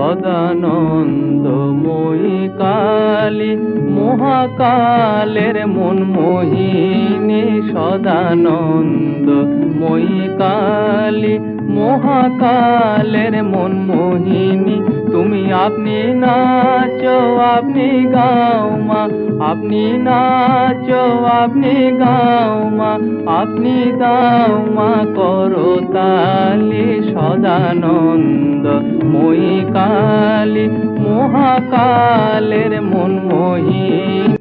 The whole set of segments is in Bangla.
সদানন্দময়ী কালী মহাকালের মন মোহিনী। সদানন্দময়ী কালী মহাকালের মন মোহিনী। তুমি আপনি নাচো আপনি গাও মা, আপনি নাচো আপনি গাও মা, আপনি দাও মা করো তালি। সদানন্দময়ী কালী মহাকালের মন মোহিনী।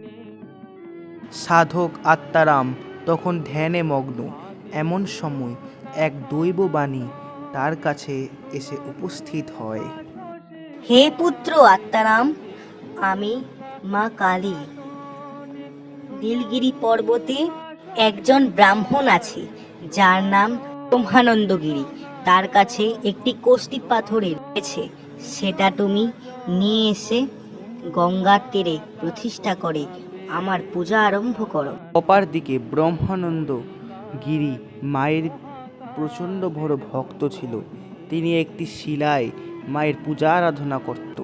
সাধক আত্মারাম তখন ধ্যানে মগ্ন। এমন সময় এক দৈববাণী তার কাছে এসে উপস্থিত হয়। হে পুত্র আত্মারাম, আমি মা কালী। নীলগিরি পর্বতে একজন ব্রাহ্মণ আছে যার নাম ব্রহ্মানন্দগিরি। তার কাছে একটি কষ্টি পাথরের রয়েছে, সেটা তুমি নিয়ে এসে গঙ্গার তীরে প্রতিষ্ঠা করে আমার পূজা আরম্ভ করো। অপার দিকে ব্রহ্মানন্দ গিরি মায়ের প্রচণ্ড বড় ভক্ত ছিল। তিনি একটি শিলায় মায়ের পূজা আরাধনা করত।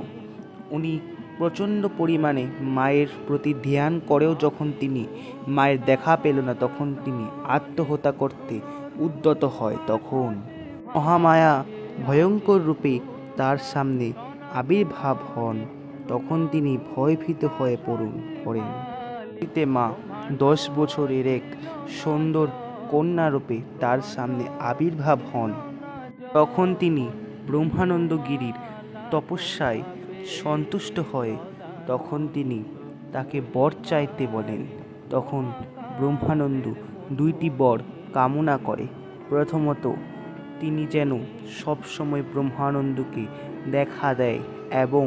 উনি প্রচণ্ড পরিমাণে মায়ের প্রতি ধ্যান করেও যখন তিনি মায়ের দেখা পেল না, তখন তিনি আত্মহত্যা করতে উদ্যত হয়। তখন মহামায়া ভয়ঙ্কর রূপে তার সামনে আবির্ভাব হন। তখন তিনি ভয়ভীত হয়ে পড়েন। মা 10 বছরের এক সুন্দর কন্যারূপে তার সামনে আবির্ভাব হন। তখন তিনি ব্রহ্মানন্দগিরির তপস্যায় সন্তুষ্ট হয়ে তখন তিনি তাকে বর চাইতে বলেন। তখন ব্রহ্মানন্দ 2টি বর কামনা করে। প্রথমত, তিনি যেন সবসময় ব্রহ্মানন্দকে দেখা দেয় এবং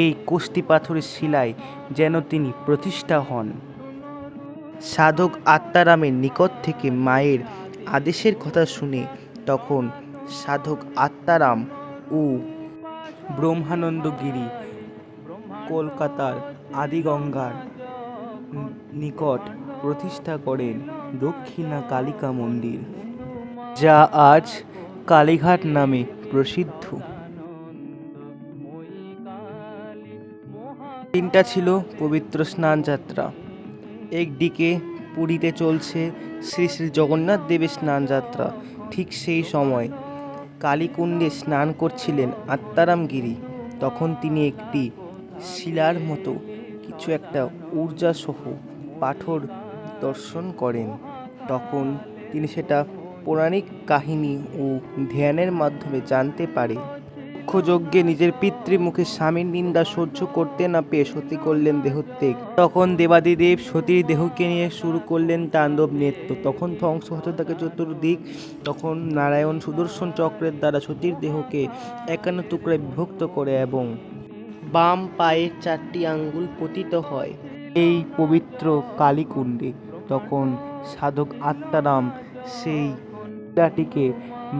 এই কষ্টি পাথরের শিলায় যেন তিনি প্রতিষ্ঠা হন। সাধক আত্মারামের নিকট থেকে মায়ের আদেশের কথা শুনে তখন সাধক আত্মারাম ও ব্রহ্মানন্দগিরি কলকাতার আদিগঙ্গার নিকট প্রতিষ্ঠা করেন দক্ষিণা কালিকা মন্দির, যা আজ কালীঘাট নামে প্রসিদ্ধ। দিনটা ছিল পবিত্র স্নান যাত্রা। একদিকে পুরীতে চলছে শ্রী শ্রী জগন্নাথ দেবের স্নান যাত্রা। ঠিক সেই সময় কালীকুণ্ডে স্নান করছিলেন আত্মারাম গিরি। তখন তিনি একটি শিলার মতো কিছু একটা ঊর্জাসহ পাথর দর্শন করেন। তখন তিনি সেটা পৌরাণিক কাহিনী ও ধ্যানের মাধ্যমে জানতে পারে। যজ্ঞে নিজের পিতৃমুখে স্বামীর নিন্দা সহ্য করতে না পেয়ে সতী করলেন দেহত্যাগ। তখন দেবাদিদেব সতীর দেহকে নিয়ে শুরু করলেন তাণ্ডব নৃত্য। তখন ধ্বংস হতে থাকে চতুর্দিক। তখন নারায়ণ সুদর্শন চক্রের দ্বারা সতীর দেহকে 51 টুকরায় বিভক্ত করে এবং বাম পায়ের 4টি আঙ্গুল পতিত হয় এই পবিত্র কালীকুণ্ডে। তখন সাধক আত্মারাম সেই শিলাটিকে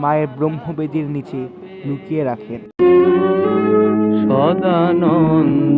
মায়ের ব্রহ্মবেদীর নিচে লুকিয়ে রাখেন। সদানন্দময়ী